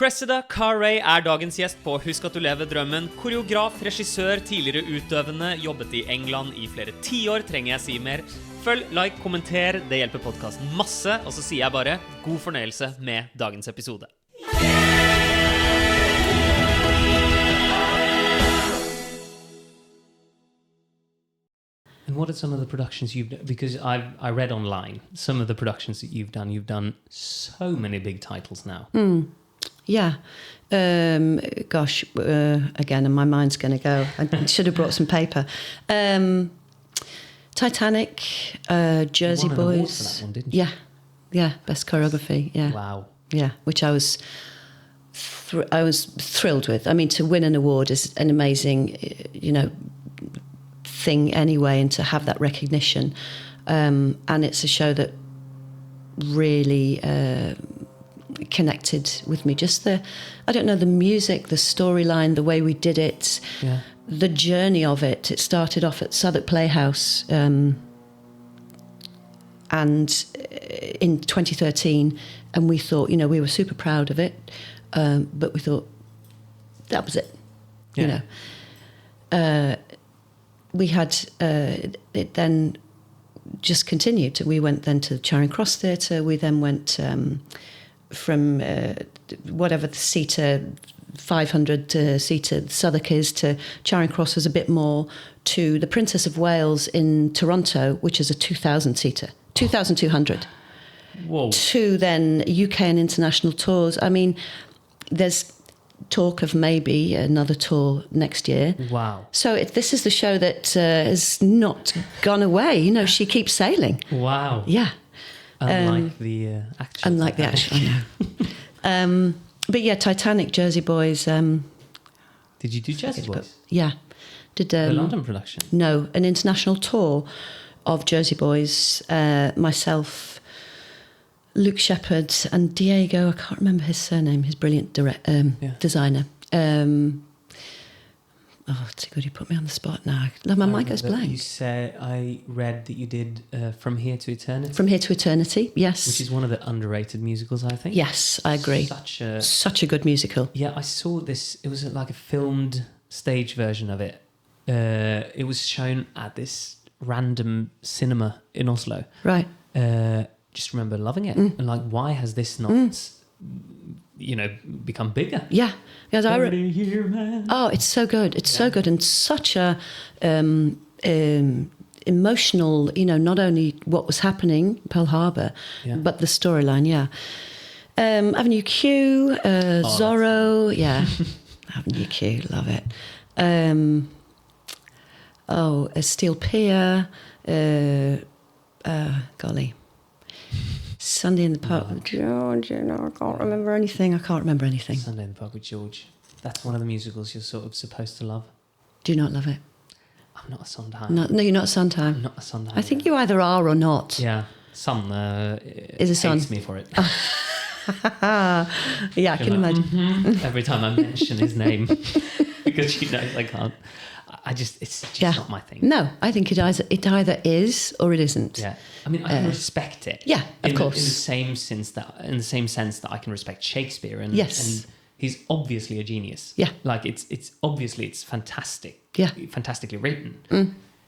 Cressida Carré dagens gjest på Husk at du lever drømmen. Koreograf, regissør, tidligere utøvende, jobbet I England I flere 10 år, trenger jeg si mer. Følg, like, kommenter, det hjelper podcasten masse, og så sier jeg bare god fornøyelse med dagens episode. And what are some of the productions you've done? Because I read online some of the productions that you've done so many big titles now. Yeah. Gosh, again, and my mind's going to go. I should have brought some paper. Titanic, Jersey you won an award Boys. for that one, didn't you? Yeah, best choreography. Yeah. Wow. Yeah, which I was thrilled with. I mean, to win an award is an amazing, thing anyway, and to have that recognition. And it's a show that really connected with me. Just the music, the storyline, the way we did it, the journey of it. It started off at Southwark Playhouse, and in 2013, and we thought, we were super proud of it, but we thought that was it. We had it then just continued. We went then to Charing Cross Theatre. We then went from whatever the seater, 500 seater Southwark is, to Charing Cross was a bit more, to the Princess of Wales in Toronto, which is a 2,000 seater, 2,200. Whoa. To then UK and international tours. I mean, there's talk of maybe another tour next year. Wow. So this is the show that has not gone away. She keeps sailing. Wow. Yeah. Unlike the actual. Unlike the actual, I know. But yeah, Titanic, Jersey Boys. Did you do Jersey Boys? Yeah. Did the London production? No, an international tour of Jersey Boys. Myself, Luke Shepherd, and Diego, I can't remember his surname, his brilliant designer. It's good you put me on the spot now. My mind goes blank. You said, I read that you did From Here to Eternity. From Here to Eternity, yes. Which is one of the underrated musicals, I think. Yes, I agree. Such a good musical. Yeah, I saw this. It was like a filmed stage version of it. It was shown at this random cinema in Oslo. Right. Just remember loving it. And like, why has this not, become bigger? Yeah. Yes, Here, man. Oh, it's so good. It's so good. And such a emotional, not only what was happening, Pearl Harbor, but the storyline, Avenue Q, Zorro, Avenue Q, love it. Steel Pier, golly. Sunday in the Park with George. I can't remember anything. Sunday in the Park with George. That's one of the musicals you're sort of supposed to love. Do you not love it? I'm not a Sondheim. No, you're not a Sondheim. I'm not a Sondheim. I think you either are or not. Yeah. Son hates me for it. Yeah, I can imagine. Every time I mention his name, because she knows I can't. It's just not my thing. No, I think it either is or it isn't. Yeah, I mean, I can respect it. Yeah, of course. In the same sense that I can respect Shakespeare, and he's obviously a genius. Yeah, like it's obviously fantastic. Yeah, fantastically written.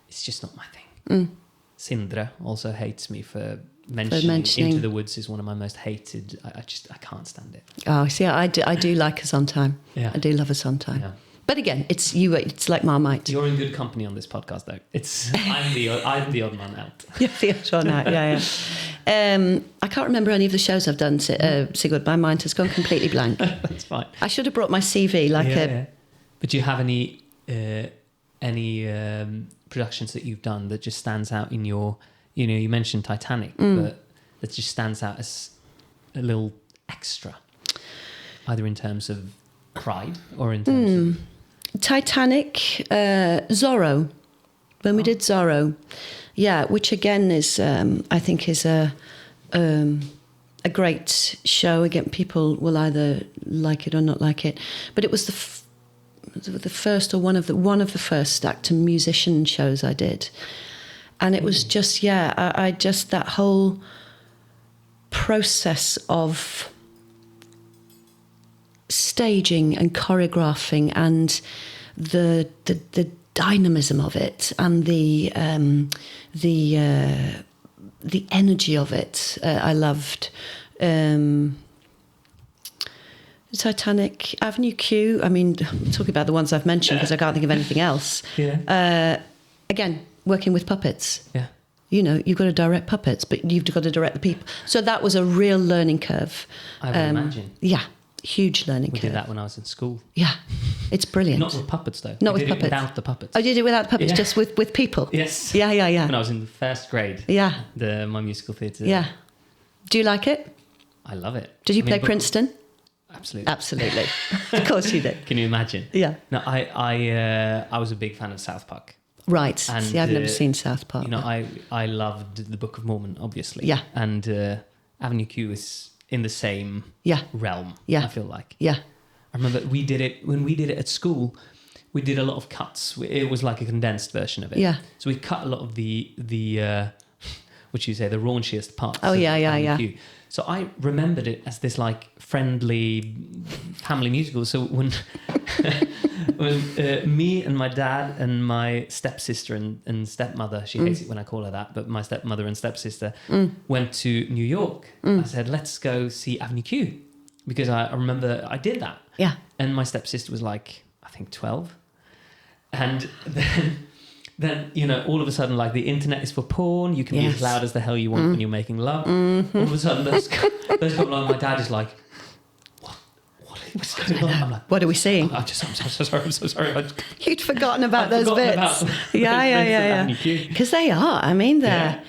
It's just not my thing. Sindre also hates me for mentioning Into the Woods is one of my most hated. I can't stand it. Oh, see, I do like a Sondheim. Yeah, I do love a Sondheim. Yeah. But again, it's like Marmite. You're in good company on this podcast, though. I'm the odd man out. You're the odd one out. Yeah. I can't remember any of the shows I've done. Sigurd, my mind has gone completely blank. That's fine. I should have brought my CV. But do you have any productions that you've done that just stands out in your? You mentioned Titanic, but that just stands out as a little extra, either in terms of pride or in terms of Titanic, Zorro, when we did Zorro, which again is I think is a great show. Again, people will either like it or not like it, but it was the first or one of the first actor musician shows I did, and it was just I just that whole process of staging and choreographing and the dynamism of it and the energy of it. I loved Titanic, Avenue Q. I mean, I'm talking about the ones I've mentioned because I can't think of anything else. Yeah. Again, working with puppets. Yeah. You know, you've got to direct puppets, but you've got to direct the people. So that was a real learning curve. I would imagine. Yeah, huge learning curve. We did that when I was in school. Yeah, it's brilliant. Not with puppets, though. Not we with did puppets. It without the puppets. Oh, you did it without puppets, Yeah. just with people? Yes. Yeah. When I was in the first grade. Yeah. My musical theatre. Yeah. Do you like it? I love it. Did you play Princeton? Absolutely. Absolutely. Of course you did. Can you imagine? Yeah. No, I was a big fan of South Park. Right. And, see, I've never seen South Park. You know, I loved the Book of Mormon, obviously. Yeah. And Avenue Q is in the same realm, Yeah. I feel like. Yeah. I remember when we did it at school, we did a lot of cuts. It was like a condensed version of it. Yeah. So we cut a lot of the what you say, the raunchiest parts. Oh, of yeah. Avenue Q. So I remembered it as this like friendly family musical. So when me and my dad and my stepsister and stepmother, she hates it when I call her that, but my stepmother and stepsister went to New York. I said, let's go see Avenue Q. Because I remember I did that. Yeah. And my stepsister was like, I think 12. And then, you know, all of a sudden, like, the internet is for porn. You can be as loud as the hell you want when you're making love. Mm-hmm. All of a sudden, those come along. My dad is like, what's going on? I'm like, what are we seeing? I'm so sorry. You'd forgotten about those bits. Yeah. Because they are. I mean, they're... Yeah.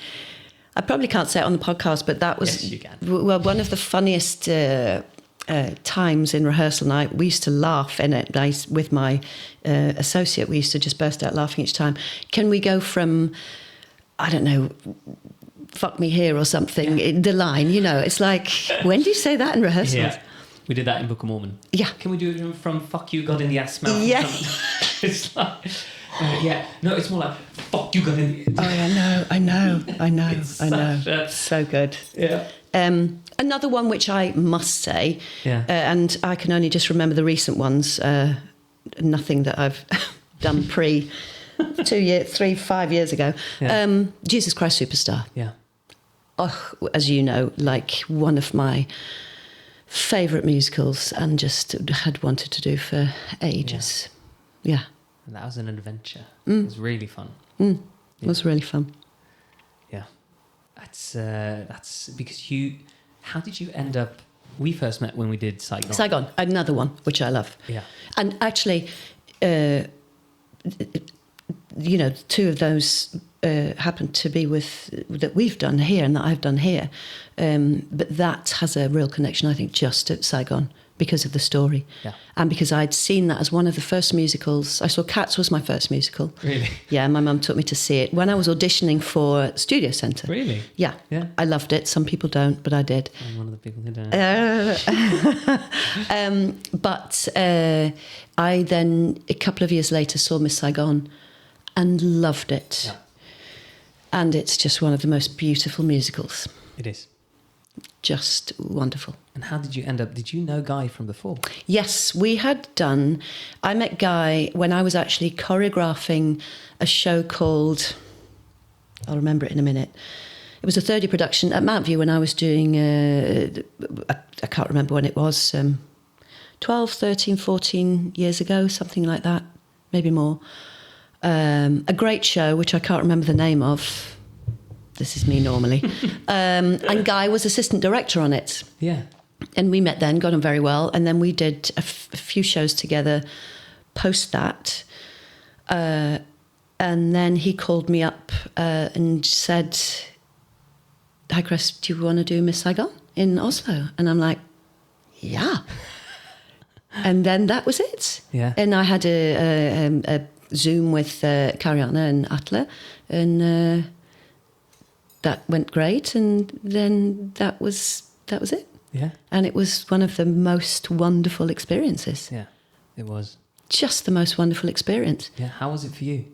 I probably can't say it on the podcast, but that was... Yes, you can. Well, one of the funniest... times in rehearsal night, we used to laugh in it. With my associate, we used to just burst out laughing each time. Can we go from, I don't know, fuck me here or something, the line, you know, it's like, when do you say that in rehearsals? Yeah, we did that in Book of Mormon. Yeah. Can we do it from fuck you, God in the ass mouth? Yeah. It's like, no, it's more like, fuck you, God in the... Oh, I know. So good. Yeah. Another one which I must say, and I can only just remember the recent ones, nothing that I've done 5 years ago. Yeah. Jesus Christ Superstar. Yeah. Oh, as you know, like one of my favourite musicals and just had wanted to do for ages. Yeah. And that was an adventure. It was really fun. It was really fun. Yeah. That's because you... How did you end up... We first met when we did Saigon. Saigon, another one, which I love. Yeah. And actually, you know, two of those happened to be that we've done here and that I've done here. But that has a real connection, I think, just at Saigon because of the story. Yeah. And because I'd seen that as one of the first musicals. I saw Cats was my first musical. Really? Yeah, my mum took me to see it when I was auditioning for Studio Centre. Really? Yeah. I loved it. Some people don't, but I did. I'm one of the people who don't. But I then, a couple of years later, saw Miss Saigon and loved it. Yeah. And it's just one of the most beautiful musicals. It is. Just wonderful. And how did you end up? Did you know Guy from before? Yes, we had done... I met Guy when I was actually choreographing a show called... I'll remember it in a minute. It was a 30 production at Mount View when I was doing... I can't remember when it was. 12, 13, 14 years ago, something like that. Maybe more. A great show, which I can't remember the name of. This is me normally. And Guy was assistant director on it. Yeah. And we met then, got on very well. And then we did a few shows together post that. And then he called me up and said, hi, Chris, do you want to do Miss Saigon in Oslo? And I'm like, yeah. And then that was it. Yeah. And I had a Zoom with Karriere and Atle. And... that went great, and then that was it. Yeah. And it was one of the most wonderful experiences. Yeah, it was. Just the most wonderful experience. Yeah, how was it for you?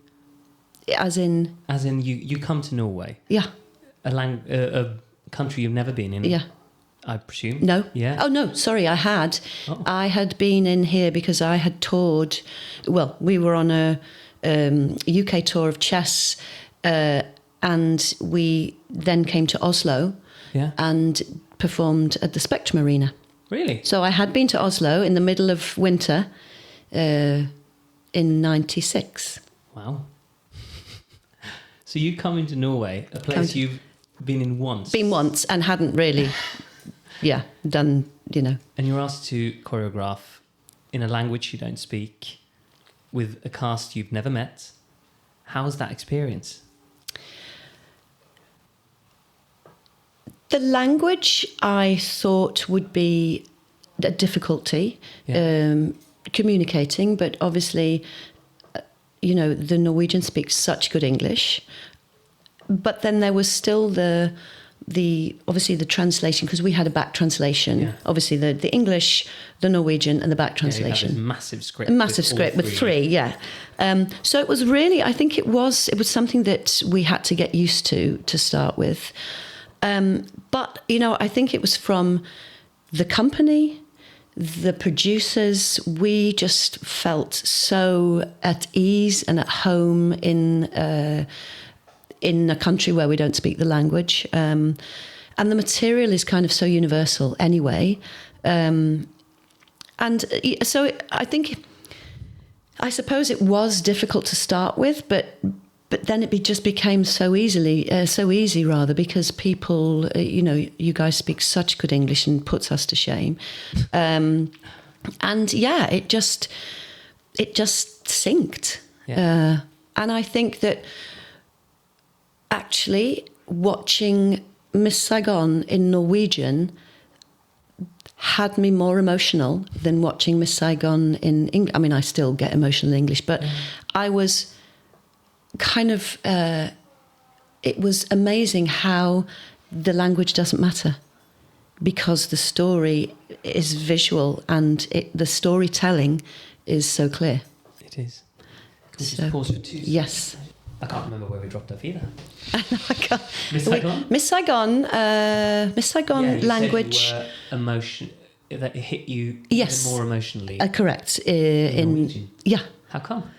As in you come to Norway. Yeah. A country you've never been in. Yeah. I presume. No. Yeah. Oh, no, sorry, I had. Oh. I had been in here because I had toured. Well, we were on a UK tour of chess, and we then came to Oslo and performed at the Spectrum Arena. Really? So I had been to Oslo in the middle of winter in 96. Wow. So you come into Norway, a place you've been in once. Been once and hadn't really, done, And you're asked to choreograph in a language you don't speak with a cast you've never met. How was that experience? The language I thought would be a difficulty communicating, but obviously, the Norwegian speaks such good English. But then there was still the obviously the translation, because we had a back translation. Yeah. Obviously the English, the Norwegian, and the back translation. You had a massive script. With three. So it was really, I think it was something that we had to get used to start with. But I think it was from the company, the producers. We just felt so at ease and at home in a country where we don't speak the language. And the material is kind of so universal anyway. And so I suppose it was difficult to start with, but then it just became so easy because people, you guys speak such good English and puts us to shame. And it just synced. Yeah. And I think that actually watching Miss Saigon in Norwegian had me more emotional than watching Miss Saigon in English. I mean, I still get emotional in English, but I was kind of, it was amazing how the language doesn't matter, because the story is visual and the storytelling is so clear. It is. Can we just pause for 2 seconds? Yes. I can't remember where we dropped off either. Miss Saigon? Miss Saigon language. Said you were emotion, that it hit you more emotionally. Correct. In yeah. How come?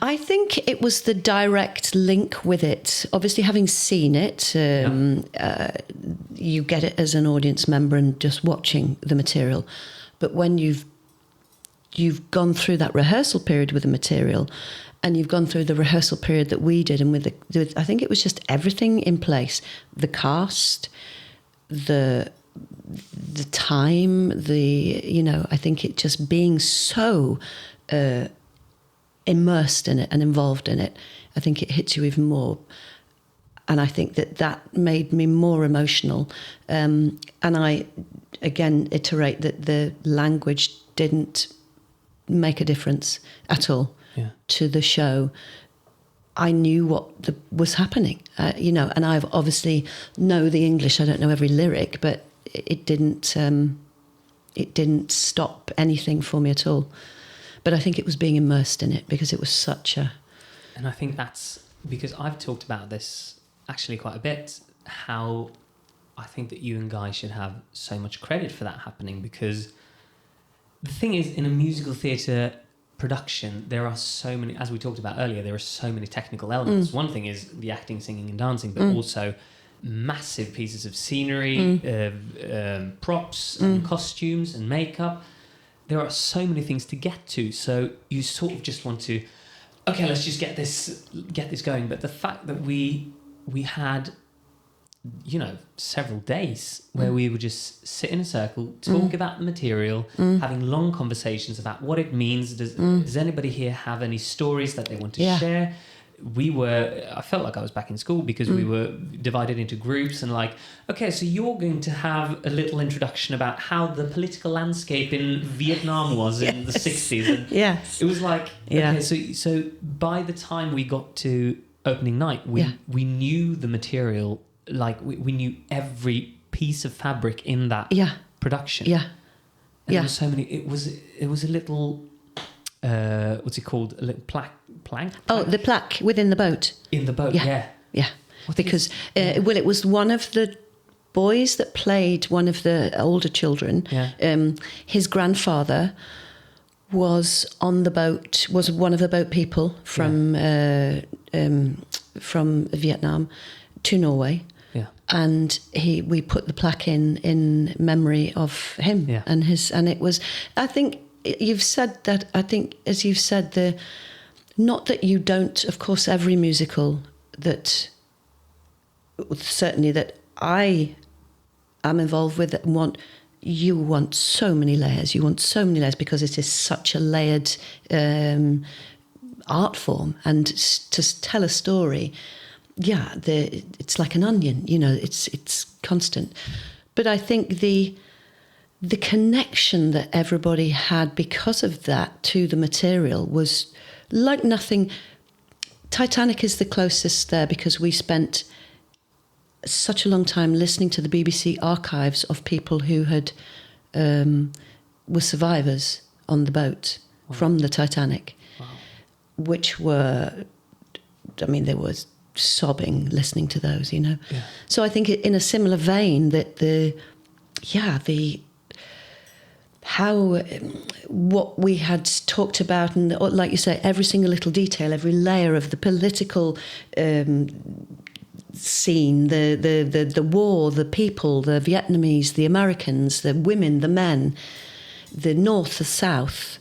I think it was the direct link with it. Obviously, having seen it, you get it as an audience member and just watching the material. But when you've gone through that rehearsal period with the material, and you've gone through the rehearsal period that we did, and with I think it was just everything in place: the cast, the time, I think it just being so immersed in it and involved in it. I think it hits you even more, and I think that made me more emotional. And I again iterate that the language didn't make a difference at all. Yeah. To the show. I knew what was happening, and I've obviously know the English. I don't know every lyric, but it didn't stop anything for me at all. But I think it was being immersed in it because it was such a... And I think that's because I've talked about this actually quite a bit, how I think that you and Guy should have so much credit for that happening, because the thing is, in a musical theatre production, there are so many, as we talked about earlier, there are so many technical elements. One thing is the acting, singing and dancing, but also massive pieces of scenery, props and costumes and makeup. There are so many things to get to, so you sort of just want to, okay, let's just get this going. But the fact that we had, several days where we would just sit in a circle, talk about the material, having long conversations about what it means. Does anybody here have any stories that they want to share? I felt like I was back in school, because we were divided into groups and okay, so you're going to have a little introduction about how the political landscape in Vietnam was in the 60s. And it was okay, so by the time we got to opening night, we knew the material. We knew every piece of fabric in that production. And there were so many. It was a little, what's it called? A little plank? Oh, the plaque within the boat. In the boat, yeah. Because, it was one of the boys that played one of the older children. Yeah. His grandfather was on the boat, was one of the boat people from Vietnam to Norway. Yeah. And we put the plaque in memory of him. Yeah. And it was, I think you've said that, I think as you've said, not that you don't, of course, every musical that certainly that I am involved with you want so many layers. You want so many layers because it is such a layered art form. And to tell a story, it's like an onion, it's constant. But I think the connection that everybody had because of that to the material was like nothing. Titanic is the closest there because we spent such a long time listening to the BBC archives of people who had were survivors on the boat from the Titanic, which were, I mean, they were sobbing listening to those, Yeah. So I think in a similar vein that what we had talked about, and like you say, every single little detail, every layer of the political scene, the war, the people, the Vietnamese, the Americans, the women, the men, the North, the South.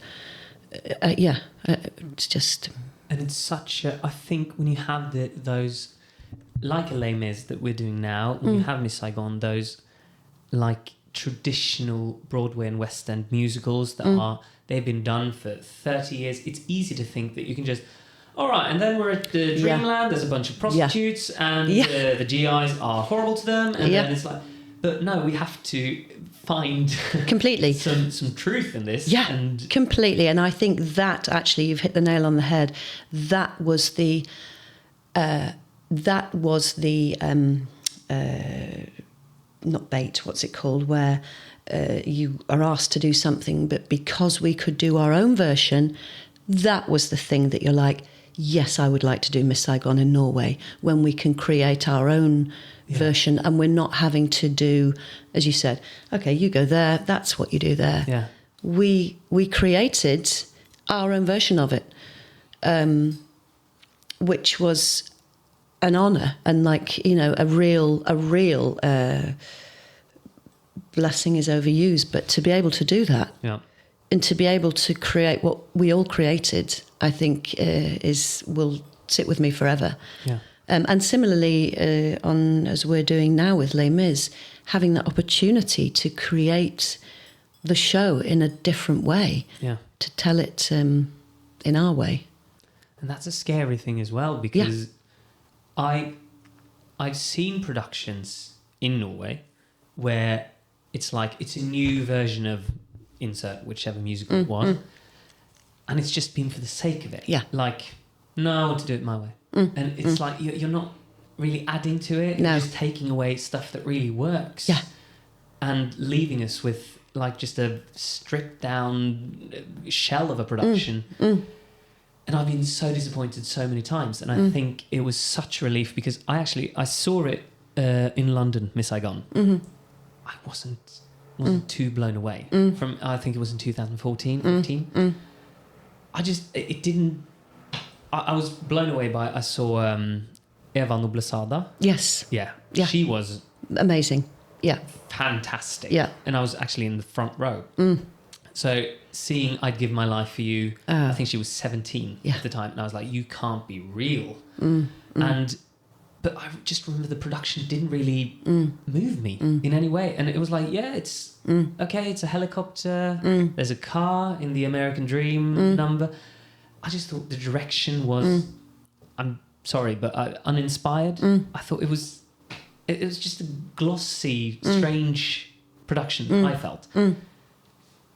It's just... And it's such a... I think when you have those, like a Les Mis that we're doing now, when you have Miss Saigon, those like traditional Broadway and West End musicals that they've been done for 30 years, it's easy to think that you can just... All right, and then we're at the Dreamland, there's a bunch of prostitutes, and the GIs are horrible to them, and then it's like... But no, we have to find completely some truth in this. Yeah, and completely. And I think that actually you've hit the nail on the head. That was the not bait, what's it called, where you are asked to do something, but because we could do our own version, that was the thing that you're like, yes, I would like to do Miss Saigon in Norway, when we can create our own version and we're not having to do, as you said, okay, you go there, that's what you do there. Yeah. We created our own version of it, which was an honour and a real blessing is overused, but to be able to do that and to be able to create what we all created, I think will sit with me forever. Yeah. And similarly, as we're doing now with Les Mis, having that opportunity to create the show in a different way, to tell it in our way. And that's a scary thing as well, because I've seen productions in Norway where it's like it's a new version of insert whichever musical it was, and it's just been for the sake of it. Yeah. Like, no, I want to do it my way. And it's like you're not really adding to it. No. You're just taking away stuff that really works. Yeah. And leaving us with like just a stripped down shell of a production. And I've been so disappointed so many times. And I think it was such a relief because I saw it in London, Miss Saigon. I wasn't too blown away from, I think it was in 2014, 15. It didn't, I was blown away by, I saw Eva Noblesada. Yes. Yeah. Yeah. She was amazing. Yeah. Fantastic. Yeah. And I was actually in the front row. So seeing I'd Give My Life for You, I think she was 17 at the time. And I was like, you can't be real. But I just remember the production didn't really move me in any way. And it was like, it's okay, it's a helicopter. There's a car in the American Dream number. I just thought the direction was, I'm sorry, but uninspired. I thought it was just a glossy, strange production, I felt.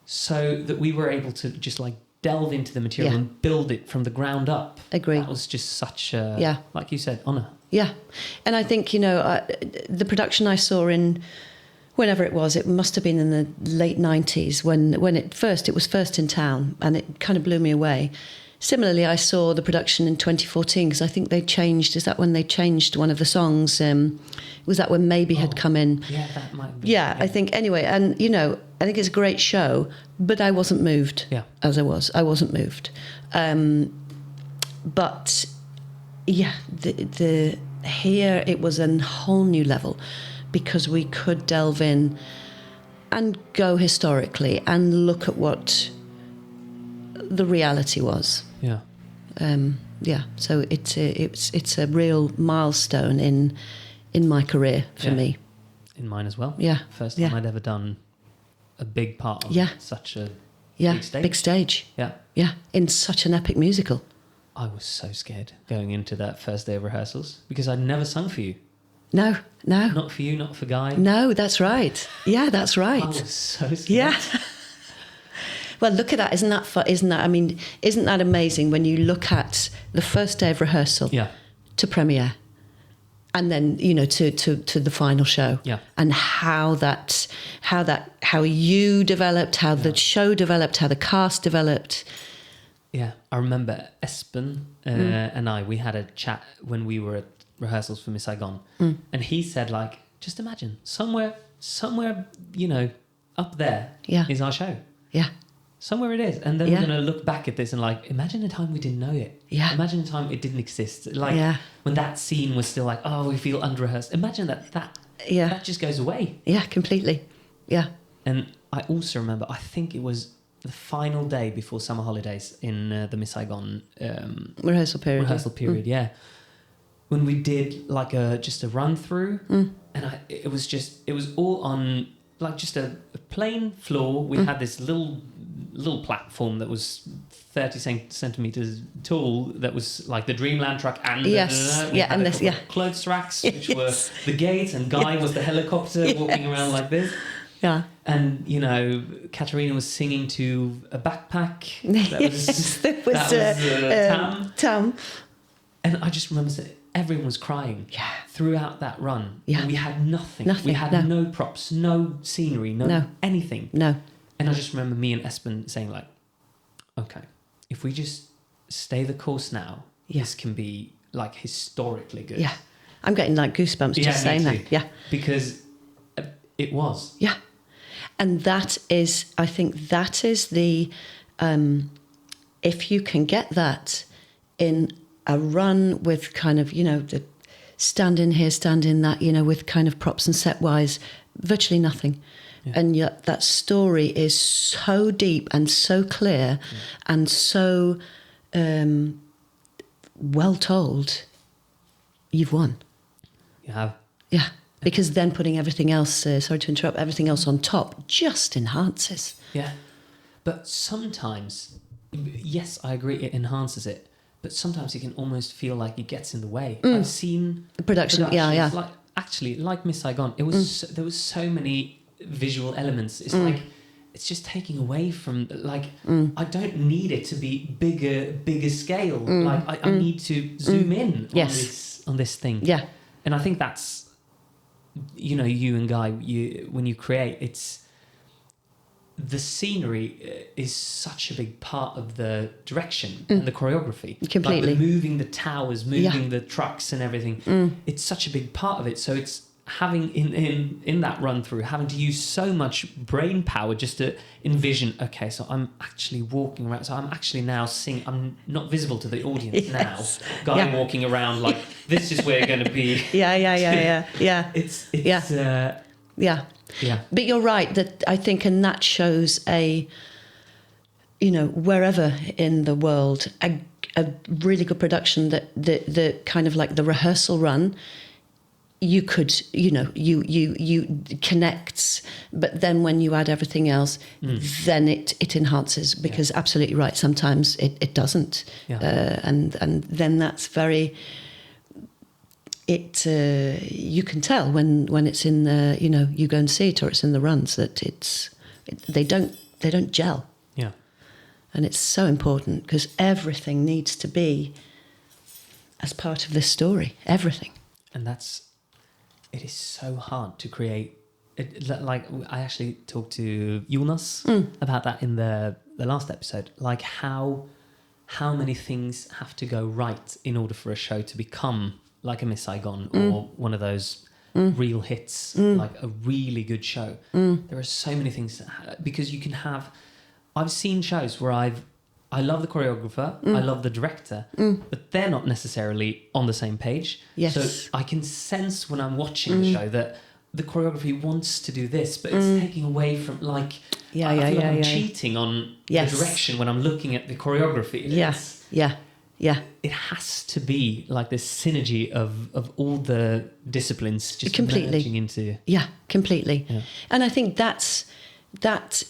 So that we were able to just like delve into the material and build it from the ground up. Agree. That was just such a, like you said, honour. Yeah. And I think, the production I saw in, whenever it must have been in the late 90s when it was first in town, and it kind of blew me away. similarly, I saw the production in 2014 because I think they changed. Is that when they changed one of the songs? Was that when Maybe had come in? Yeah, that might be. Yeah, I think anyway. And you know, I think it's a great show, but I wasn't moved. Yeah. As I wasn't moved. But yeah, the here it was a whole new level because we could delve in and go historically and look at what the reality was. Yeah. Yeah. So it's a real milestone in my career for me. In mine as well. Yeah. First time I'd ever done a big part of such a big stage. Yeah. Yeah. In such an epic musical. I was so scared going into that first day of rehearsals because I'd never sung for you. No. Not for you, not for Guy. No, that's right. Yeah, that's right. I was so scared. Yeah. Well, look at that. Isn't that fun? Isn't that amazing when you look at the first day of rehearsal to premiere and then, you know, to the final show and how you developed, how the show developed, how the cast developed. Yeah, I remember Espen and we had a chat when we were at rehearsals for Miss Saigon, and he said, like, just imagine somewhere, you know, up there is our show. Yeah. Somewhere it is, and then we're going to look back at this and like, imagine a time we didn't know it. Yeah. Imagine a time it didn't exist. Like when that scene was still like, oh, we feel under rehearsed. Imagine that just goes away. Yeah, completely. Yeah. And I also remember, I think it was the final day before summer holidays in the Miss Saigon rehearsal period. Yeah, when we did like just a run through, and it was all on like just a plain floor. We had this little platform that was 30 centimeters tall. That was like the Dreamland truck, and clothes racks, which were the gate, and Guy was the helicopter walking around like this. Yeah. And, you know, Katarina was singing to a backpack. That was Tam. And I just remember that everyone was crying throughout that run. Yeah. And we had nothing. We had no props, no scenery, no anything. No. And I just remember me and Espen saying, like, okay, if we just stay the course now, this can be, like, historically good. Yeah. I'm getting, like, goosebumps just saying that. Yeah. Because it was. Yeah. And I think that is the, if you can get that in a run with kind of, you know, the stand in here, stand in that, you know, with kind of props and set wise, virtually nothing. Yeah. And yet that story is so deep and so clear and so well told, you've won. You have. Yeah. Because then putting everything else, sorry to interrupt, everything else on top just enhances. Yeah. But sometimes, yes, I agree, it enhances it. But sometimes it can almost feel like it gets in the way. I've seen productions. Like Miss Saigon, it was there was so many visual elements. It's like it's just taking away from I don't need it to be bigger scale. I need to zoom in on this thing. Yeah. And I think that's, you know, you and Guy, when you create, it's the scenery is such a big part of the direction and the choreography. Completely. Like moving the towers, moving the trucks and everything. It's such a big part of it. So it's having in that run through, having to use so much brain power just to envision, okay, so I'm actually walking around, so I'm actually now singing, I'm not visible to the audience now. Guy walking around like, this is where you're going to be. Yeah. Yeah. But you're right that I think, and that shows wherever in the world, a really good production that the kind of like the rehearsal run, you could, you connects, but then when you add everything else, then it enhances, because absolutely right, sometimes it doesn't. Yeah. And then that's very, you can tell when it's in the, you go and see it or it's in the runs that they don't gel. Yeah. And it's so important because everything needs to be as part of this story, everything. And it is so hard to create. Like I actually talked to Jonas about that in the last episode, like how how many things have to go right in order for a show to become like a Miss Saigon or one of those real hits, like a really good show. There are so many things because you can have. I've seen shows where I love the choreographer, I love the director, but they're not necessarily on the same page. Yes. So I can sense when I'm watching the show that the choreography wants to do this, but it's taking away from I feel like I'm cheating on the direction when I'm looking at the choreography. Yes. Yeah. It has to be like this synergy of all the disciplines just completely merging into. Yeah, completely. Yeah. And I think that's that's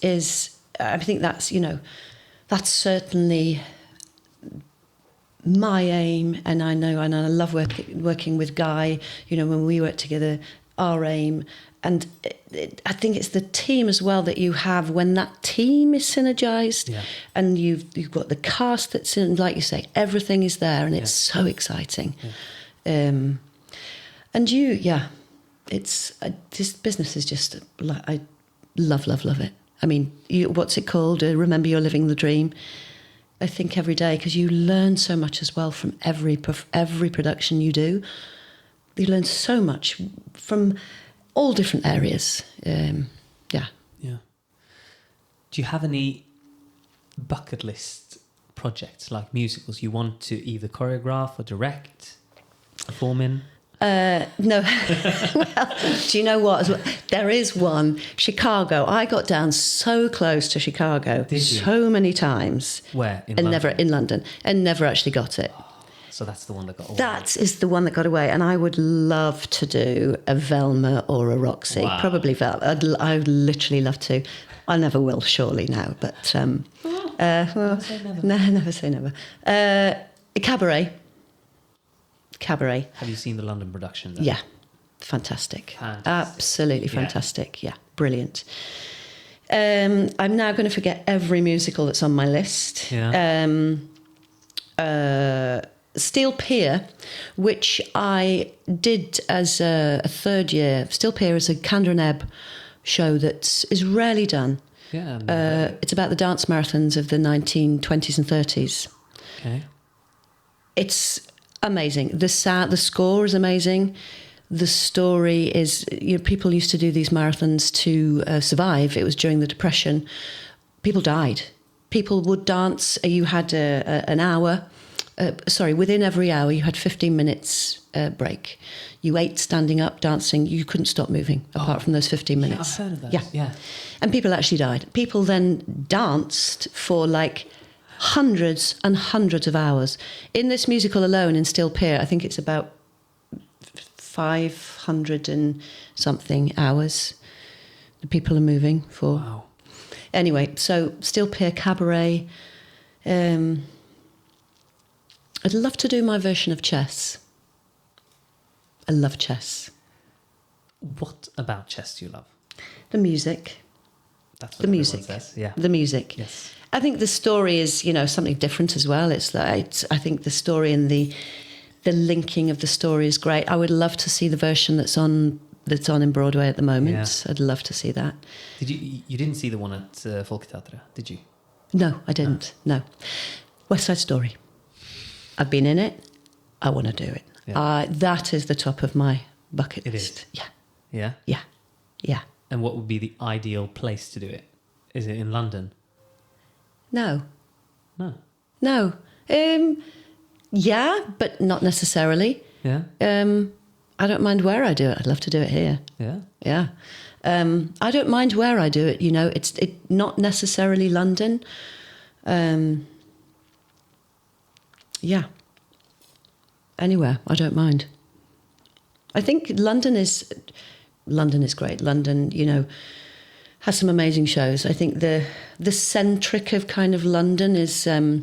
certainly my aim, and I know, and I love working with Guy. When we work together, our aim, and I think it's the team as well that you have when that team is synergized, and you've got the cast that's in, like you say, everything is there, and it's so exciting. And it's this business is just I love it. I mean, what's it called? Remember, you're living the dream. I think every day, because you learn so much as well from every production you do. You learn so much from all different areas. Yeah. Do you have any bucket list projects like musicals you want to either choreograph or direct, perform in? No. Well, do you know what? There is one. Chicago. I got down so close to Chicago so many times. Where? Never in London, and never actually got it. So that's the one that got away. That is the one that got away, and I would love to do a Velma or a Roxy. Wow. Probably Velma. I'd literally love to. I never will, surely now. But never say never. No, never say never. Cabaret. Have you seen the London production then? Yeah, fantastic. Absolutely fantastic. Yeah, brilliant. I'm now going to forget every musical that's on my list. Steel Pier, which I did as a third year. Steel Pier is a Kander and Ebb show that is rarely done. Yeah. It's about the dance marathons of the 1920s and 30s. Okay. It's amazing. The score is amazing. The story is, people used to do these marathons to survive. It was during the Depression. People died. People would dance. You had an hour. Within every hour, you had 15 minutes break. You ate standing up, dancing. You couldn't stop moving apart from those 15 minutes. Yeah, I've heard of those. Yeah. And people actually died. People then danced for hundreds and hundreds of hours. In this musical alone, in Steel Pier, I think it's about 500 and something hours the people are moving for. Wow. Anyway, so Steel Pier, Cabaret. I'd love to do my version of chess. I love chess. What about chess do you love? The music. That's what the music. Says. Yeah. The music. Yes. I think the story is, something different as well. I think the story and the linking of the story is great. I would love to see the version that's on in Broadway at the moment. Yeah. I'd love to see that. You didn't see the one at Folketeatret, did you? No, I didn't. No. West Side Story. I've been in it. I want to do it. Yeah. That is the top of my bucket list. It is? Yeah. Yeah? Yeah. And what would be the ideal place to do it? Is it in London? No. No. Yeah, but not necessarily. Yeah. I don't mind where I do it. I'd love to do it here. Yeah. Yeah. I don't mind where I do it. It's not necessarily London. Yeah. Anywhere, I don't mind. I think London is great. London, has some amazing shows. I think the centric of kind of London is, I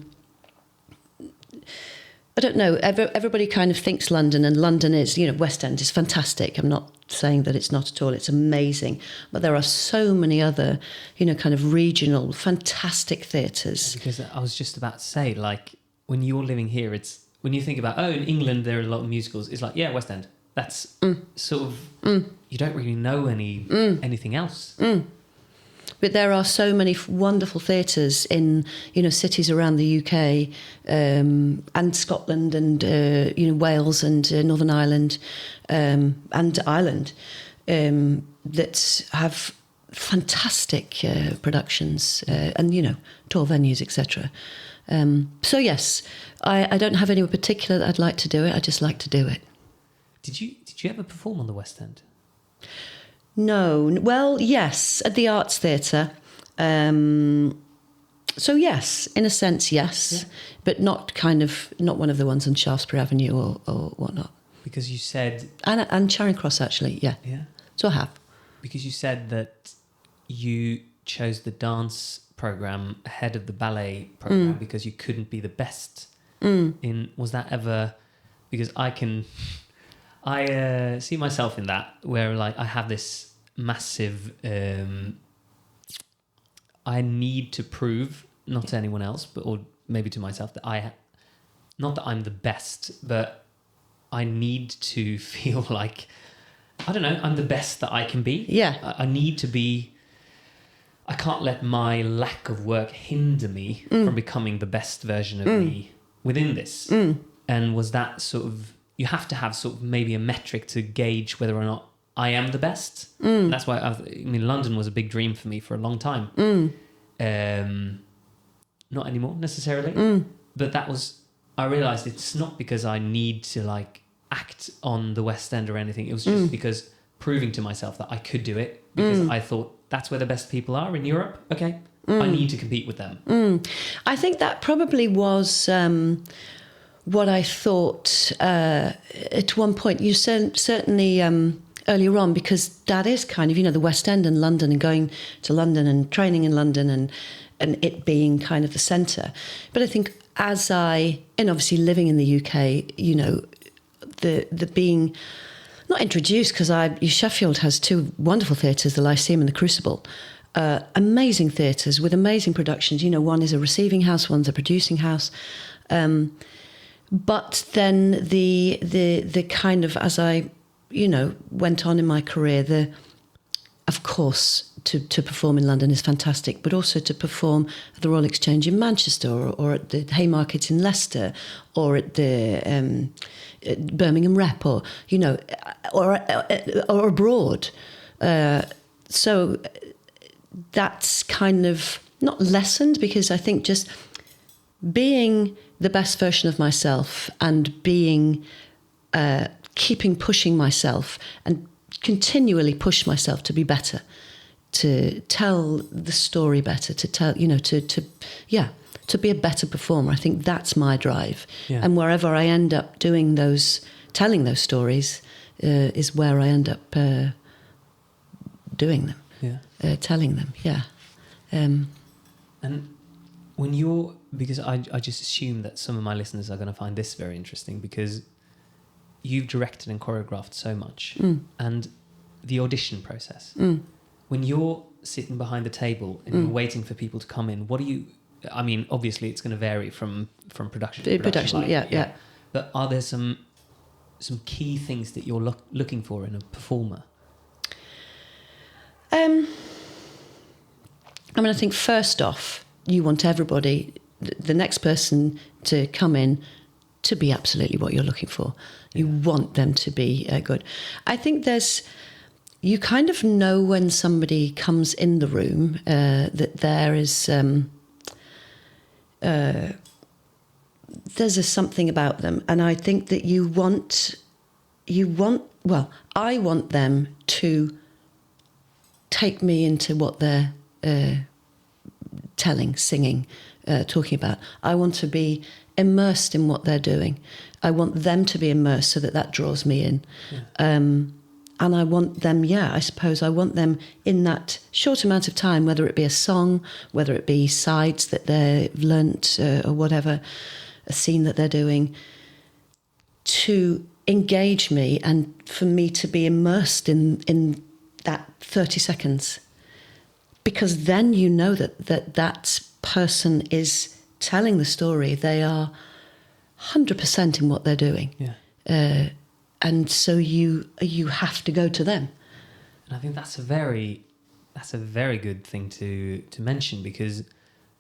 don't know, everybody kind of thinks London, and London is, West End is fantastic. I'm not saying that it's not at all. It's amazing. But there are so many other, kind of regional, fantastic theatres. Because I was just about to say, when you're living here, when you think about, in England there are a lot of musicals, it's West End. That's sort of, you don't really know anything else. But there are so many wonderful theatres in, cities around the UK and Scotland and, Wales and Northern Ireland and Ireland that have fantastic productions and, tour venues, etc. So yes, I don't have anywhere particular that I'd like to do it. I just like to do it. Did you ever perform on the West End? No. Well, yes, at the Arts Theatre. So yes, in a sense, yes, but not one of the ones on Shaftesbury Avenue or whatnot. Because you said... And Charing Cross, actually, yeah. Yeah? So I have. Because you said that you chose the dance programme ahead of the ballet programme because you couldn't be the best in... Was that ever... Because I see myself in that, where like I have this massive... I need to prove, not to anyone else, or maybe to myself, that not that I'm the best, but I need to feel like, I don't know, I'm the best that I can be. Yeah. I need to be... I can't let my lack of work hinder me from becoming the best version of me within this. And was that sort of... You have to have sort of maybe a metric to gauge whether or not I am the best. And that's why, London was a big dream for me for a long time. Not anymore necessarily. But that was... I realised it's not because I need to like act on the West End or anything. It was just because proving to myself that I could do it, because I thought that's where the best people are in Europe. Okay, I need to compete with them. I think that probably was what I thought at one point. You certainly earlier on, because that is kind of, the West End and London, and going to London and training in London and it being kind of the centre. But I think and obviously living in the UK, the being not introduced, because Sheffield has two wonderful theatres, the Lyceum and the Crucible, amazing theatres with amazing productions. One is a receiving house, one's a producing house. But then the kind of, as I went on in my career, of course, to perform in London is fantastic, but also to perform at the Royal Exchange in Manchester or at the Haymarket in Leicester or at the Birmingham Rep or abroad. So that's kind of not lessened, because I think just being the best version of myself and being keeping pushing myself and continually push myself to be better, to tell the story better, to tell, to be a better performer. I think that's my drive. Yeah. And wherever I end up telling those stories, is where I end up doing them, telling them. Yeah. And when because I just assume that some of my listeners are going to find this very interesting, because you've directed and choreographed so much, and the audition process. When you're sitting behind the table and you're waiting for people to come in, what do you... obviously it's going to vary from production to production. Yeah. But are there some key things that you're looking for in a performer? I think first off, you want everybody, the next person to come in, to be absolutely what you're looking for. You want them to be good. I think you kind of know when somebody comes in the room that there is there's something about them, and I think that I want them to take me into what they're telling, singing, talking about. I want to be immersed in what they're doing. I want them to be immersed so that draws me in. And I want them, I suppose I want them in that short amount of time, whether it be a song, whether it be sides that they've learnt or whatever, a scene that they're doing, to engage me and for me to be immersed in that 30 seconds. Because then you know that person is telling the story. They are 100% in what they're doing. Yeah. And so you have to go to them. And I think that's a very that's a very good thing to mention, because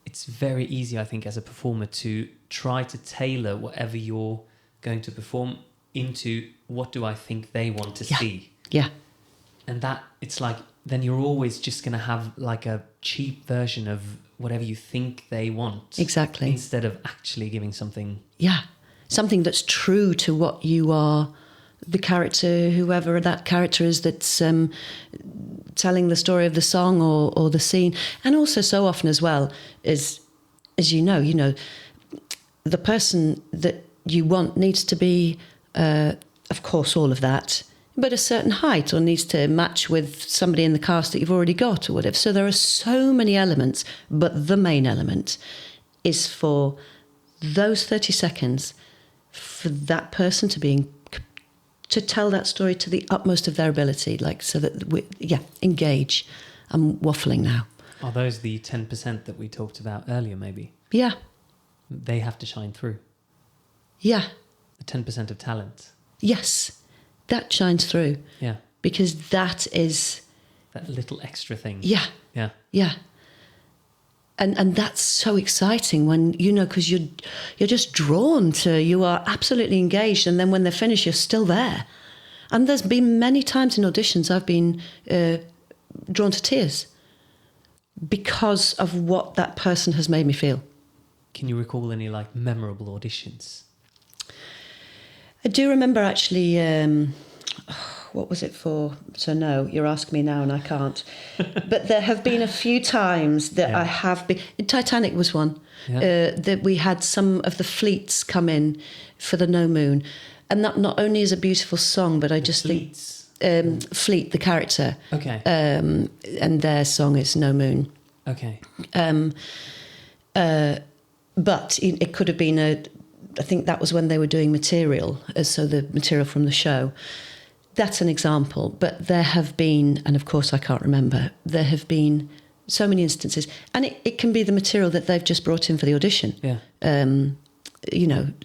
it's very easy, I think, as a performer to try to tailor whatever you're going to perform into what do I think they want to see. Yeah. And that, it's like, then you're always just going to have like a cheap version of whatever you think they want. Exactly. Instead of actually giving something. Yeah. Something that's true to what you are, the character, whoever that character is that's telling the story of the song or the scene. And also so often as well is, as you know, the person that you want needs to be, of course, all of that, but a certain height, or needs to match with somebody in the cast that you've already got or whatever. So there are so many elements, but the main element is for those 30 seconds for that person to tell that story to the utmost of their ability, like, so that engage. I'm waffling now. Are those the 10% that we talked about earlier, maybe? Yeah. They have to shine through. Yeah. The 10% of talent. Yes. That shines through. Yeah. Because that is... that little extra thing. Yeah. Yeah. Yeah. And that's so exciting when, because you're just drawn to, you are absolutely engaged, and then when they finish, you're still there. And there's been many times in auditions I've been drawn to tears because of what that person has made me feel. Can you recall any like memorable auditions? I do remember actually, what was it for? So no, you're asking me now and I can't. But there have been a few times that I have been... Titanic was one. Yeah. That we had some of the fleets come in for the No Moon. And that not only is a beautiful song, but I just fleets? think... Fleet, the character. Okay. And their song is No Moon. Okay. But it could have been I think that was when they were doing material, so the material from the show. That's an example, but there have been, and of course I can't remember, there have been so many instances, and it can be the material that they've just brought in for the audition. Yeah.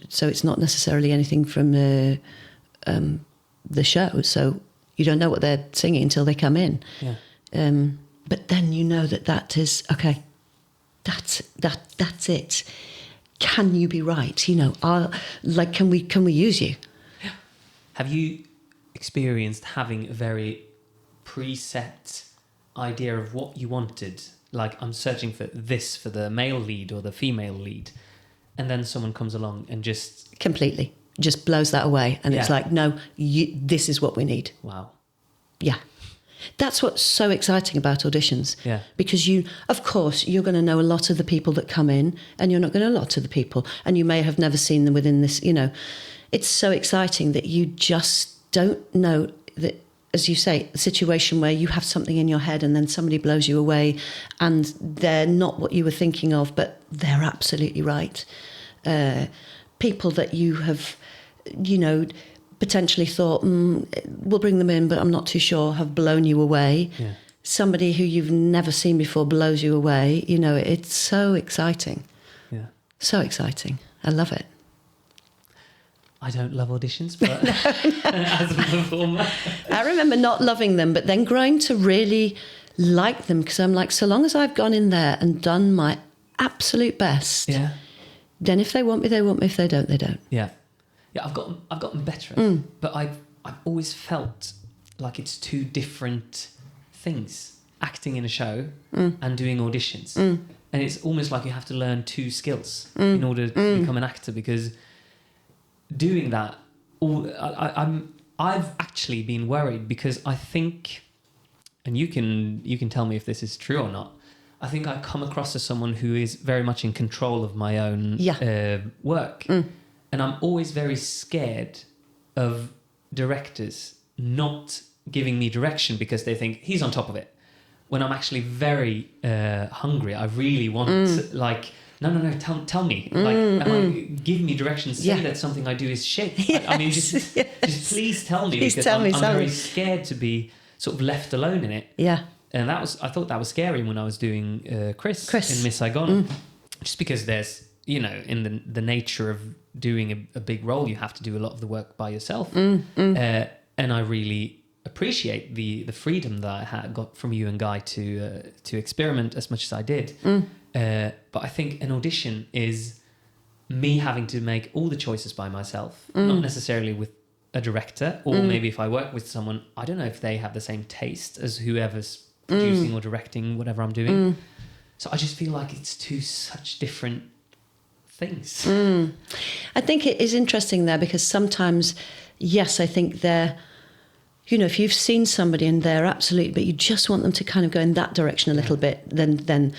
So it's not necessarily anything from the show, so you don't know what they're singing until they come in. Yeah. But then you know that is, okay, that's it. Can you be right? Can we use you? Have you experienced having a very preset idea of what you wanted? Like, I'm searching for this for the male lead or the female lead, and then someone comes along and just... completely. Just blows that away. And it's like, no, this is what we need. Wow. Yeah. That's what's so exciting about auditions. Yeah. Because of course, you're going to know a lot of the people that come in, and you're not going to know a lot of the people, and you may have never seen them within this, It's so exciting that you just don't know that, as you say, a situation where you have something in your head and then somebody blows you away and they're not what you were thinking of, but they're absolutely right. People that you have, potentially thought, we'll bring them in, but I'm not too sure, have blown you away. Yeah. Somebody who you've never seen before blows you away. It's so exciting. Yeah. So exciting. I love it. I don't love auditions, but as a performer... I remember not loving them, but then growing to really like them, because I'm like, so long as I've gone in there and done my absolute best, then if they want me, they want me. If they don't, they don't. Yeah. Yeah, I've gotten better at it, but I've always felt like it's two different things: acting in a show and doing auditions. And it's almost like you have to learn two skills in order to become an actor, because doing that, I've actually been worried, because I think, and you can tell me if this is true or not, I think I come across as someone who is very much in control of my own work. And I'm always very scared of directors not giving me direction because they think he's on top of it. When I'm actually very hungry, I really want no, tell me. Give me direction. Say that something I do is shit. Yes, I mean, just please tell me, because I'm very scared to be sort of left alone in it. Yeah. And I thought that was scary when I was doing Chris in Miss Saigon, just because there's, in the nature of doing a big role, you have to do a lot of the work by yourself. And I really appreciate the freedom that I had got from you and Guy to experiment as much as I did. But I think an audition is me having to make all the choices by myself, not necessarily with a director, or maybe if I work with someone, I don't know if they have the same taste as whoever's producing or directing whatever I'm doing. So I just feel like it's two such different things. I think it is interesting there because sometimes, yes, I think they're, you know, if you've seen somebody and they're absolutely, but you just want them to kind of go in that direction a little bit, then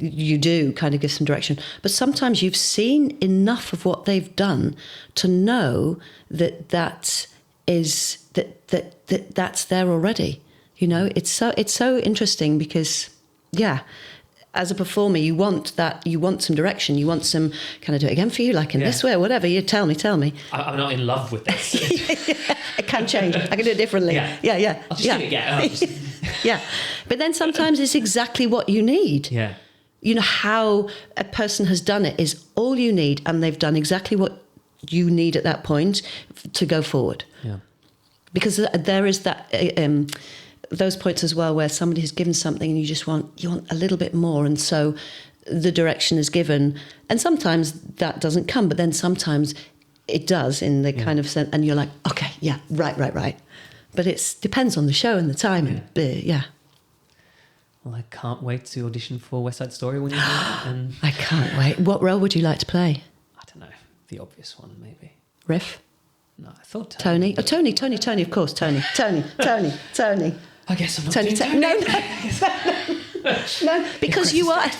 you do kind of give some direction. But sometimes you've seen enough of what they've done to know that's there already. You know, it's so interesting because, yeah, as a performer, you want some direction, you want some, can I do it again for you, like in this way or whatever, you tell me. I'm not in love with this. It can change, I can do it differently. Yeah. I'll just do it again. Yeah, but then sometimes it's exactly what you need. Yeah. You know, how a person has done it is all you need, and they've done exactly what you need at that point to go forward. Yeah. Because there is that those points as well where somebody has given something and you want a little bit more, and so the direction is given, and sometimes that doesn't come, but then sometimes it does in the kind of sense, and you're like, okay, yeah, right. But it depends on the show and the time. Yeah. Well, I can't wait to audition for West Side Story when you do it. And I can't wait. What role would you like to play? I don't know. The obvious one, maybe. Riff? No, I thought Tony. Oh, Tony, of course. Tony. I guess I'm not doing Tony. No, because you are...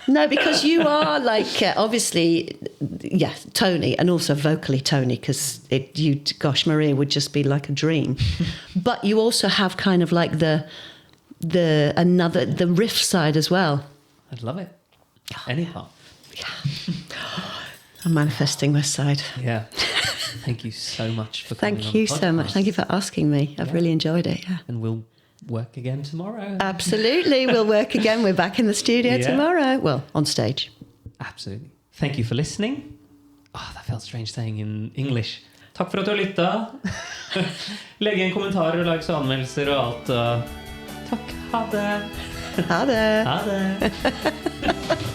No, because you are like, obviously, yeah, Tony, and also vocally Tony, because Maria would just be like a dream. But you also have kind of like the riff side as well. I'd love it. Any part. Yeah. I'm manifesting West Side. Yeah. Thank you so much for coming on. Thank you so much. Thank you for asking me. I've really enjoyed it. Yeah. And we'll work again tomorrow. Absolutely. We'll work again. We're back in the studio tomorrow. Well, on stage. Absolutely. Thank you for listening. Oh, that felt strange saying in English. Takk for at du har lyttet. Legg igjen kommentarer og like anmeldelser og alt. Takk. Ha det. Ha det. Ha det.